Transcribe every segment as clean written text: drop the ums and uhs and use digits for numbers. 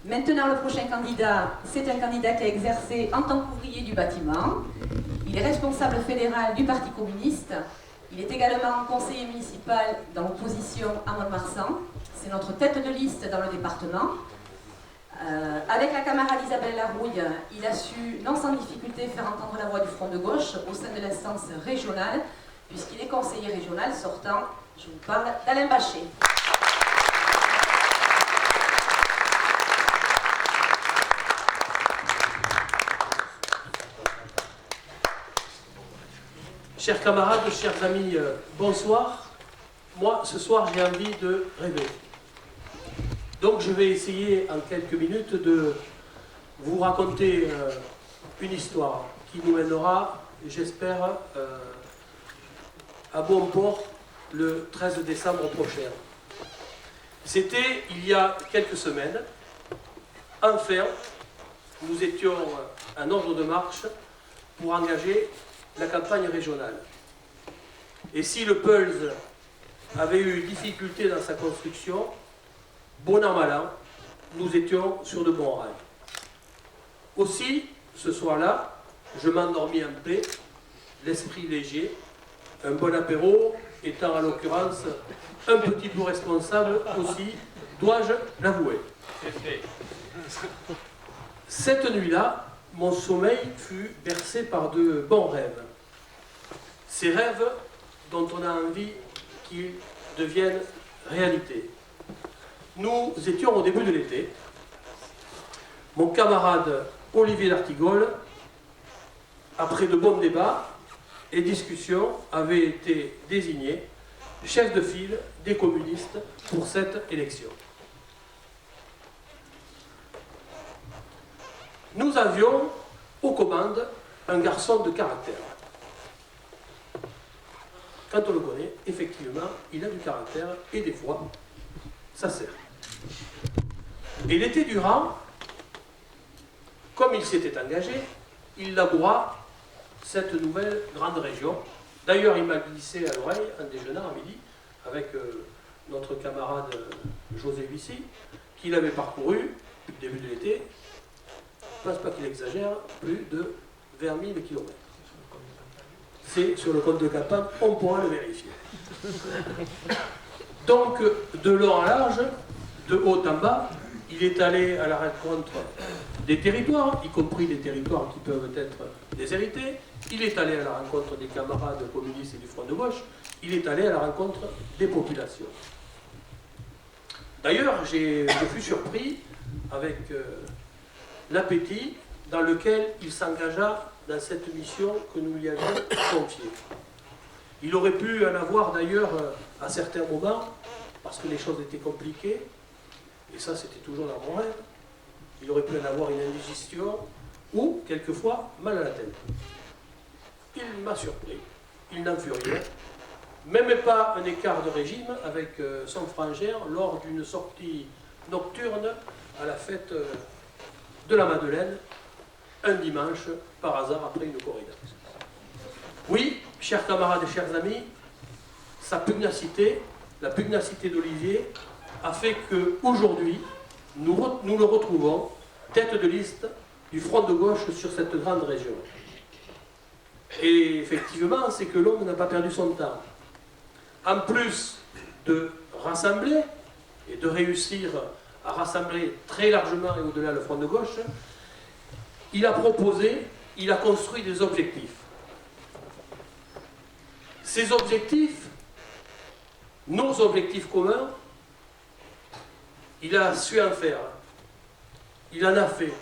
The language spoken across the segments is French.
Maintenant, le prochain candidat, c'est un candidat qui a exercé en tant qu'ouvrier du bâtiment. Il est responsable fédéral du Parti communiste. Il est également conseiller municipal dans l'opposition à Mont-de-Marsan. C'est notre tête de liste dans le département. Avec la camarade Isabelle Larouille, il a su, non sans difficulté, faire entendre la voix du Front de gauche au sein de l'instance régionale, puisqu'il est conseiller régional sortant. Je vous parle d'Alain Bachet. Chers camarades, chers amis, bonsoir. Moi, ce soir, j'ai envie de rêver. Donc, je vais essayer en quelques minutes de vous raconter une histoire qui nous mènera, j'espère, à bon port le 13 décembre prochain. C'était il y a quelques semaines. Enfin, nous étions en ordre de marche pour engager la campagne régionale. Et si le Pulse avait eu difficulté dans sa construction, bon an mal an, nous étions sur de bons rails. Aussi, ce soir-là, je m'endormis en paix, l'esprit léger, un bon apéro étant en l'occurrence un petit peu responsable aussi, dois-je l'avouer. Cette nuit-là, mon sommeil fut bercé par de bons rêves. Ces rêves dont on a envie qu'ils deviennent réalité. Nous étions au début de l'été. Mon camarade Olivier d'Artigol, après de bons débats et discussions, avait été désigné chef de file des communistes pour cette élection. Nous avions aux commandes un garçon de caractère. Quand on le connaît, effectivement, il a du caractère et des fois, ça sert. Et l'été durant, comme il s'était engagé, il laboura cette nouvelle grande région. D'ailleurs, il m'a glissé à l'oreille en déjeunant à midi avec notre camarade José Huissy, qu'il avait parcouru depuis le début de l'été, je ne pense pas qu'il exagère, plus de 20 000 km. C'est sur le compte de Campagne, on pourra le vérifier. Donc, de long en large, de haut en bas, il est allé à la rencontre des territoires, y compris des territoires qui peuvent être déshérités. Il est allé à la rencontre des camarades communistes et du Front de gauche. Il est allé à la rencontre des populations. D'ailleurs, je fus surpris avec l'appétit dans lequel il s'engagea dans cette mission que nous lui avions confiée. Il aurait pu en avoir d'ailleurs à certains moments, parce que les choses étaient compliquées, et ça c'était toujours dans mon rêve, il aurait pu en avoir une indigestion ou quelquefois mal à la tête. Il m'a surpris, il n'en fut rien, même pas un écart de régime avec son frangin lors d'une sortie nocturne à la fête de la Madeleine, un dimanche, par hasard, après une corrida. Oui, chers camarades et chers amis, sa pugnacité, la pugnacité d'Olivier, a fait qu'aujourd'hui, nous le retrouvons tête de liste du Front de gauche sur cette grande région. Et effectivement, c'est que l'homme n'a pas perdu son temps. En plus de rassembler et de réussir à rassembler très largement et au-delà le Front de gauche, il a proposé, il a construit des objectifs. Ces objectifs, nos objectifs communs, il a su en faire. Il en a fait.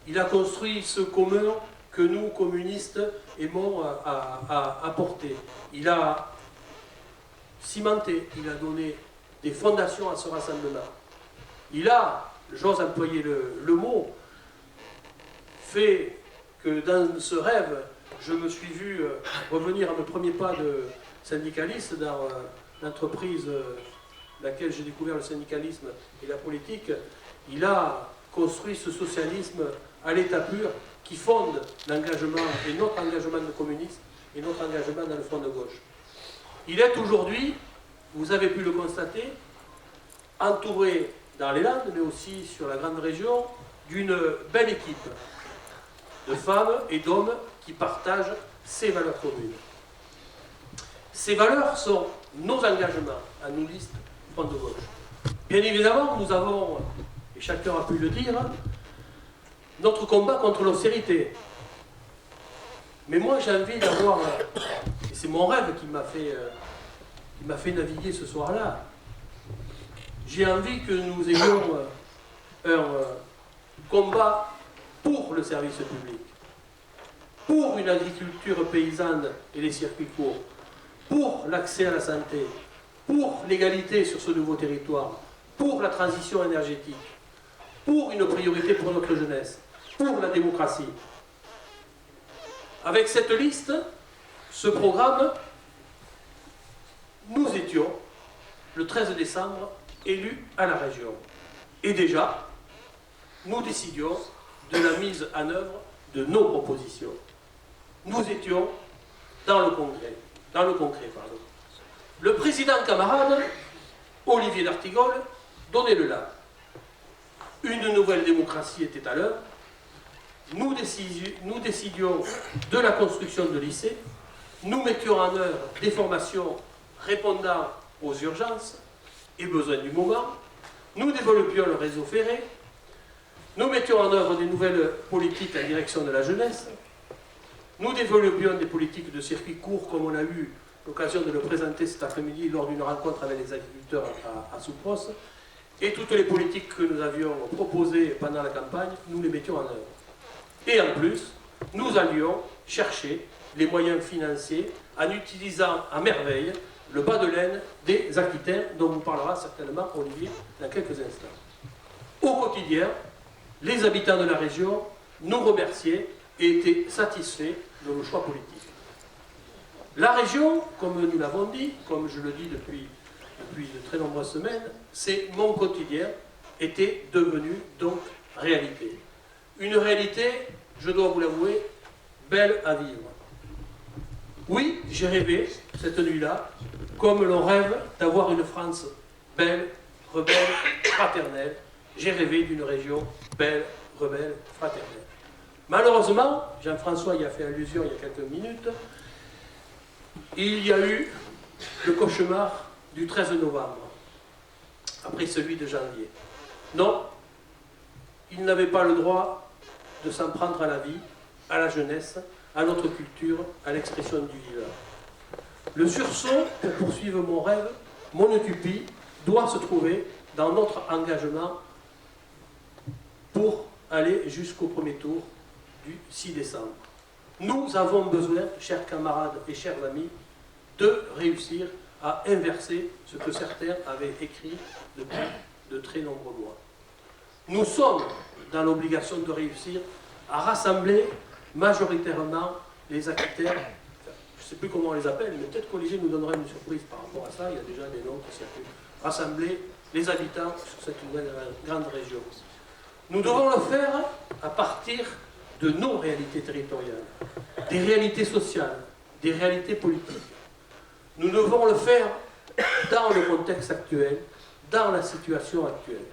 Il a construit ce commun que nous, communistes, aimons à porter. Il a cimenté, il a donné des fondations à ce rassemblement. Il a, j'ose employer le mot, fait que dans ce rêve, je me suis vu revenir à mes premiers pas de syndicaliste dans l'entreprise dans laquelle j'ai découvert le syndicalisme et la politique. Il a construit ce socialisme à l'état pur qui fonde l'engagement et notre engagement de communistes et notre engagement dans le Front de gauche. Il est aujourd'hui, vous avez pu le constater, entouré dans les Landes, mais aussi sur la grande région, d'une belle équipe de femmes et d'hommes qui partagent ces valeurs communes. Ces valeurs sont nos engagements à nous, listes Front de Gauche. Bien évidemment, nous avons, et chacun a pu le dire, notre combat contre l'austérité. Mais moi, j'ai envie d'avoir, et c'est mon rêve qui m'a fait naviguer ce soir-là, j'ai envie que nous ayons un combat pour le service public, pour une agriculture paysanne et les circuits courts, pour l'accès à la santé, pour l'égalité sur ce nouveau territoire, pour la transition énergétique, pour une priorité pour notre jeunesse, pour la démocratie. Avec cette liste, ce programme, nous étions, le 13 décembre, élus à la région. Et déjà, nous décidions de la mise en œuvre de nos propositions. Nous étions dans le concret. Le président camarade, Olivier d'Artigol, donnait le là. Une nouvelle démocratie était à l'œuvre. Nous décidions de la construction de lycées. Nous mettions en œuvre des formations répondant aux urgences et besoins du moment. Nous développions le réseau ferré. Nous mettions en œuvre des nouvelles politiques en direction de la jeunesse. Nous développions des politiques de circuits courts, comme on a eu l'occasion de le présenter cet après-midi lors d'une rencontre avec les agriculteurs à Soupros. Et toutes les politiques que nous avions proposées pendant la campagne, nous les mettions en œuvre. Et en plus, nous allions chercher les moyens financiers en utilisant à merveille le bas de laine des Aquitains, dont vous parlera certainement Olivier dans quelques instants. Au quotidien, les habitants de la région nous remerciaient et étaient satisfaits de nos choix politiques. La région, comme nous l'avons dit, comme je le dis depuis de très nombreuses semaines, c'est mon quotidien, était devenu donc réalité. Une réalité, je dois vous l'avouer, belle à vivre. Oui, j'ai rêvé, cette nuit-là, comme l'on rêve d'avoir une France belle, rebelle, fraternelle. J'ai rêvé d'une région belle, rebelle, fraternelle. Malheureusement, Jean-François y a fait allusion il y a quelques minutes, il y a eu le cauchemar du 13 novembre, après celui de janvier. Non, il n'avait pas le droit de s'en prendre à la vie, à la jeunesse, à notre culture, à l'expression du vivant. Le sursaut, pour poursuivre mon rêve, mon utopie, doit se trouver dans notre engagement pour aller jusqu'au premier tour du 6 décembre. Nous avons besoin, chers camarades et chers amis, de réussir à inverser ce que certains avaient écrit depuis de très nombreux mois. Nous sommes dans l'obligation de réussir à rassembler majoritairement les Aquitains, je ne sais plus comment on les appelle, mais peut-être qu'Olivier nous donnera une surprise par rapport à ça, il y a déjà des noms qui circulent. Rassembler les habitants sur cette nouvelle grande région. Nous devons le faire à partir de nos réalités territoriales, des réalités sociales, des réalités politiques. Nous devons le faire dans le contexte actuel, dans la situation actuelle.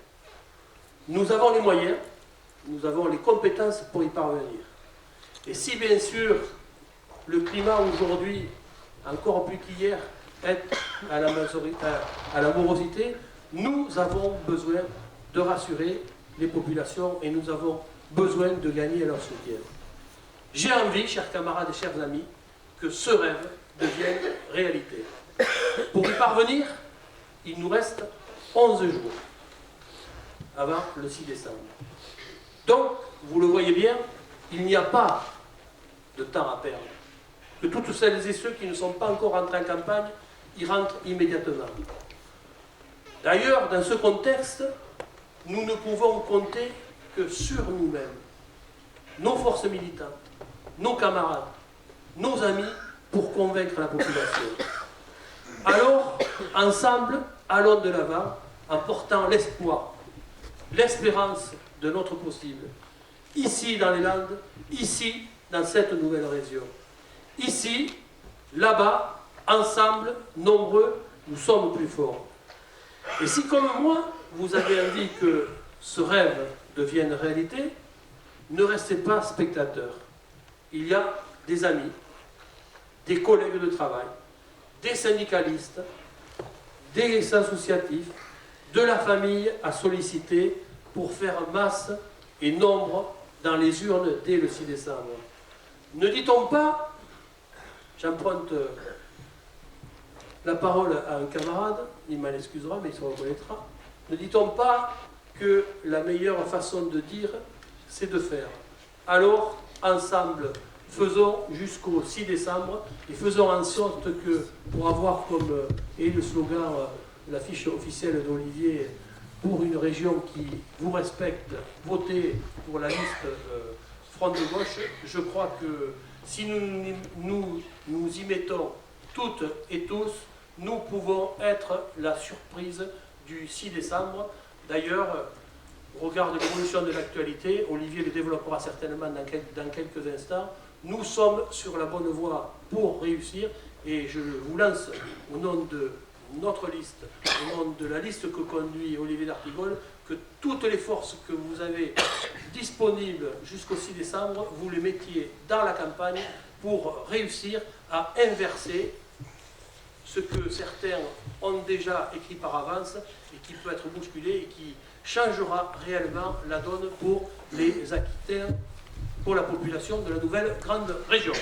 Nous avons les moyens, nous avons les compétences pour y parvenir. Et si bien sûr le climat aujourd'hui, encore plus qu'hier, est à la morosité, nous avons besoin de rassurer les populations et nous avons besoin de gagner leur soutien. J'ai envie, chers camarades et chers amis, que ce rêve devienne réalité. Pour y parvenir, il nous reste 11 jours avant le 6 décembre. Donc, vous le voyez bien, il n'y a pas de temps à perdre. Que toutes celles et ceux qui ne sont pas encore rentrés en campagne y rentrent immédiatement. D'ailleurs, dans ce contexte, nous ne pouvons compter que sur nous-mêmes, nos forces militantes, nos camarades, nos amis, pour convaincre la population. Alors, ensemble, allons de l'avant en portant l'espoir, l'espérance de notre possible. Ici, dans les Landes, ici, dans cette nouvelle région. Ici, là-bas, ensemble, nombreux, nous sommes plus forts. Et si, comme moi, vous avez envie que ce rêve devienne réalité, ne restez pas spectateur. Il y a des amis, des collègues de travail, des syndicalistes, des associatifs, de la famille à solliciter pour faire masse et nombre dans les urnes dès le 6 décembre. Ne dit-on pas, j'emprunte la parole à un camarade, il m'en excusera mais il se reconnaîtra, ne dit-on pas que la meilleure façon de dire, c'est de faire. Alors, ensemble, faisons jusqu'au 6 décembre et faisons en sorte que, pour avoir comme est le slogan, l'affiche officielle d'Olivier, pour une région qui vous respecte, votez pour la liste Front de Gauche. Je crois que si nous y mettons toutes et tous, nous pouvons être la surprise du 6 décembre. D'ailleurs, au regard de l'évolution de l'actualité, Olivier le développera certainement dans quelques instants, nous sommes sur la bonne voie pour réussir et je vous lance au nom de notre liste, au nom de la liste que conduit Olivier d'Artigol, que toutes les forces que vous avez disponibles jusqu'au 6 décembre, vous les mettiez dans la campagne pour réussir à inverser ce que certains ont déjà écrit par avance et qui peut être bousculé et qui changera réellement la donne pour les Aquitains, pour la population de la nouvelle grande région.